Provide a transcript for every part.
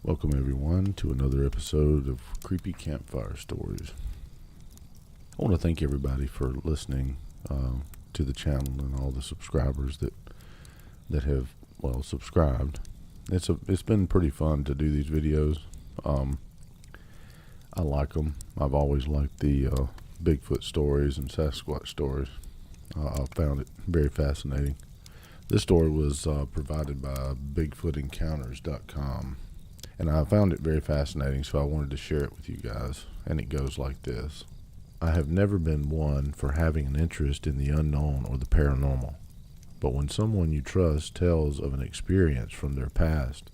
Welcome everyone to another episode of Creepy Campfire Stories. I want to thank everybody for listening to the channel and all the subscribers that have subscribed. It's been pretty fun to do these videos. I like them. I've always liked the Bigfoot stories and Sasquatch stories. I found it very fascinating. This story was provided by BigfootEncounters.com. And I found it very fascinating, so I wanted to share it with you guys. And it goes like this. I have never been one for having an interest in the unknown or the paranormal. But when someone you trust tells of an experience from their past,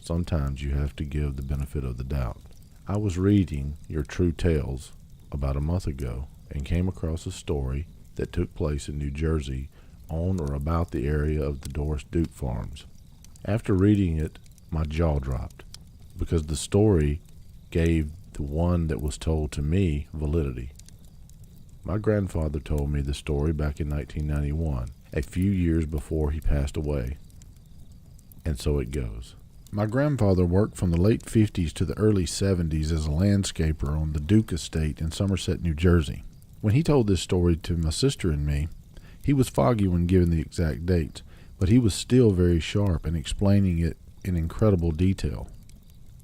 sometimes you have to give the benefit of the doubt. I was reading your True Tales about a month ago and came across a story that took place in New Jersey on or about the area of the Doris Duke Farms. After reading it, my jaw dropped, because the story gave the one that was told to me validity. My grandfather told me the story back in 1991, a few years before he passed away. And so it goes. My grandfather worked from the late 50s to the early 70s as a landscaper on the Duke estate in Somerset, New Jersey. When he told this story to my sister and me, he was foggy when giving the exact dates, but he was still very sharp in explaining it in incredible detail.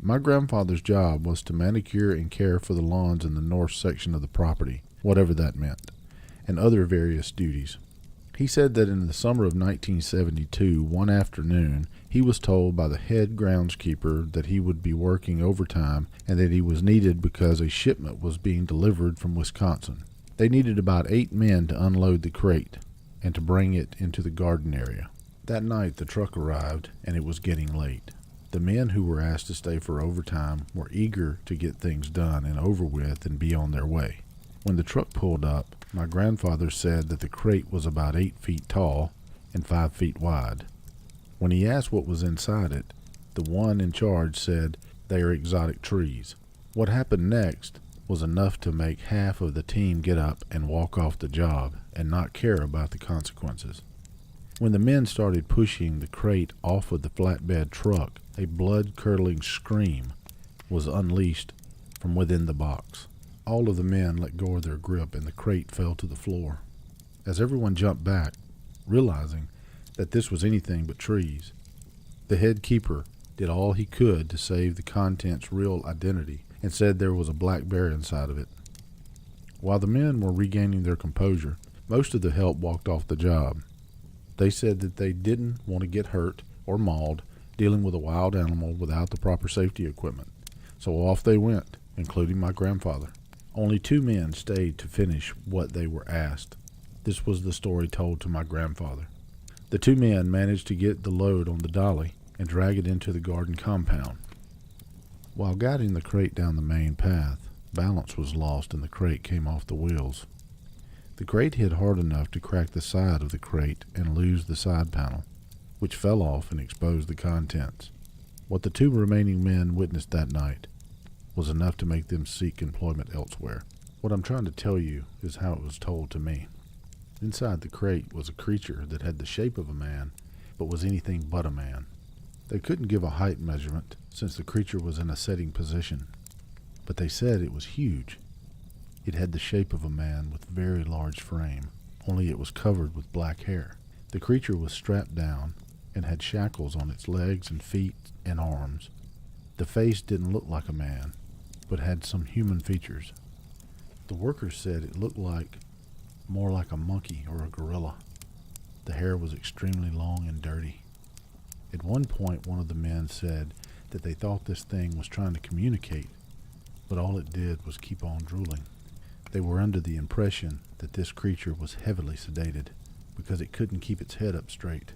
My grandfather's job was to manicure and care for the lawns in the north section of the property, whatever that meant, and other various duties. He said that in the summer of 1972, one afternoon, he was told by the head groundskeeper that he would be working overtime and that he was needed because a shipment was being delivered from Wisconsin. They needed about 8 men to unload the crate and to bring it into the garden area. That night the truck arrived and it was getting late. The men who were asked to stay for overtime were eager to get things done and over with and be on their way. When the truck pulled up, my grandfather said that the crate was about 8 feet tall and 5 feet wide. When he asked what was inside it, the one in charge said, "They are exotic trees." What happened next was enough to make half of the team get up and walk off the job and not care about the consequences. When the men started pushing the crate off of the flatbed truck, a blood-curdling scream was unleashed from within the box. All of the men let go of their grip and the crate fell to the floor. As everyone jumped back, realizing that this was anything but trees, the head keeper did all he could to save the contents' real identity and said there was a black bear inside of it. While the men were regaining their composure, most of the help walked off the job. They said that they didn't want to get hurt or mauled dealing with a wild animal without the proper safety equipment. So off they went, including my grandfather. Only 2 men stayed to finish what they were asked. This was the story told to my grandfather. The 2 men managed to get the load on the dolly and drag it into the garden compound. While guiding the crate down the main path, balance was lost and the crate came off the wheels. The crate hit hard enough to crack the side of the crate and lose the side panel, which fell off and exposed the contents. What the 2 remaining men witnessed that night was enough to make them seek employment elsewhere. What I'm trying to tell you is how it was told to me. Inside the crate was a creature that had the shape of a man, but was anything but a man. They couldn't give a height measurement since the creature was in a sitting position, but they said it was huge. It had the shape of a man with a very large frame, only it was covered with black hair. The creature was strapped down and had shackles on its legs and feet and arms. The face didn't look like a man, but had some human features. The workers said it looked more like a monkey or a gorilla. The hair was extremely long and dirty. At one point, one of the men said that they thought this thing was trying to communicate, but all it did was keep on drooling. They were under the impression that this creature was heavily sedated because it couldn't keep its head up straight.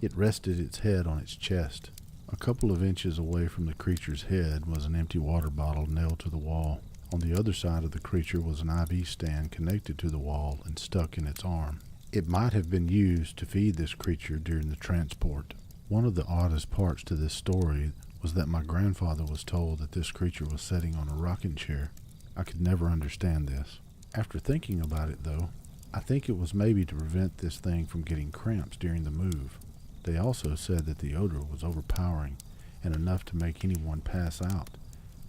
It rested its head on its chest. A couple of inches away from the creature's head was an empty water bottle nailed to the wall. On the other side of the creature was an IV stand connected to the wall and stuck in its arm. It might have been used to feed this creature during the transport. One of the oddest parts to this story was that my grandfather was told that this creature was sitting on a rocking chair. I could never understand this. After thinking about it, though, I think it was maybe to prevent this thing from getting cramps during the move. They also said that the odor was overpowering and enough to make anyone pass out.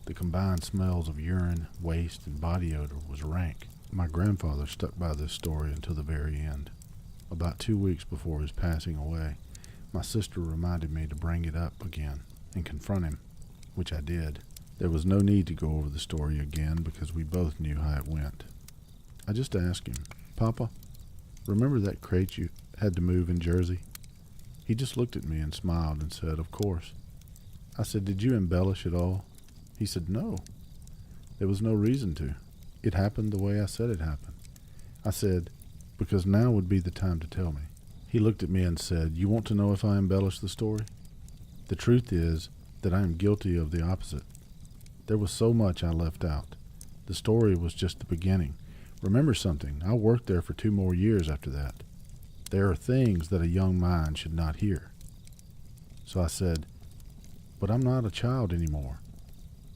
The combined smells of urine, waste, and body odor was rank. My grandfather stuck by this story until the very end. About 2 weeks before his passing away, my sister reminded me to bring it up again and confront him, which I did. There was no need to go over the story again because we both knew how it went. I just asked him, "Papa, remember that crate you had to move in Jersey?" He just looked at me and smiled and said, "Of course." I said, "Did you embellish it all?" He said, "No. There was no reason to. It happened the way I said it happened." I said, "Because now would be the time to tell me." He looked at me and said, "You want to know if I embellished the story? The truth is that I am guilty of the opposite. There was so much I left out. The story was just the beginning. Remember something, I worked there for 2 more years after that. There are things that a young mind should not hear." So I said, "But I'm not a child anymore.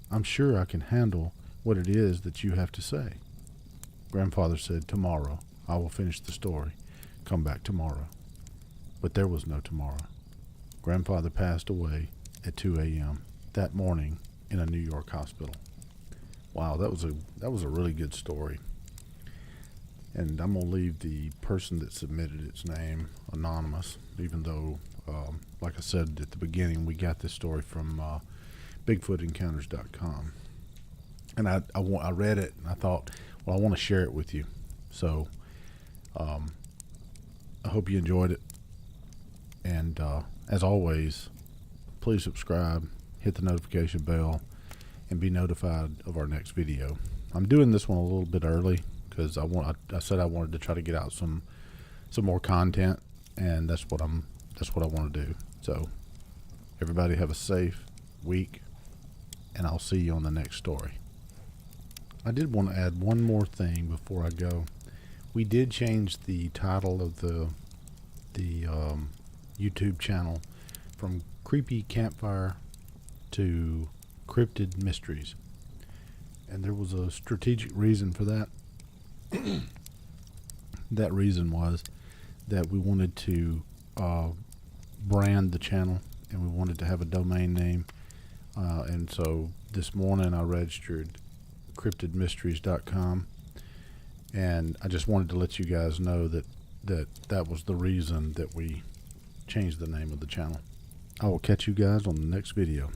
I'm sure I can handle what it is that you have to say." Grandfather said, "Tomorrow. I will finish the story. Come back tomorrow." But there was no tomorrow. Grandfather passed away at 2 a.m. that morning in a New York hospital. Wow, that was a really good story. And I'm going to leave the person that submitted its name anonymous, even though, like I said at the beginning, we got this story from BigfootEncounters.com. And I read it and I thought, well, I want to share it with you. So I hope you enjoyed it. And as always, please subscribe, hit the notification bell, and be notified of our next video. I'm doing this one a little bit early because I said I wanted to try to get out some more content, and that's what I want to do. So everybody have a safe week, and I'll see you on the next story. I did want to add one more thing before I go. We did change the title of the YouTube channel from Creepy Campfire to Cryptid Mysteries, and there was a strategic reason for that. That reason was that we wanted to brand the channel, and we wanted to have a domain name, and so this morning I registered cryptidmysteries.com, and I just wanted to let you guys know that was the reason that we changed the name of the channel. I will catch you guys on the next video.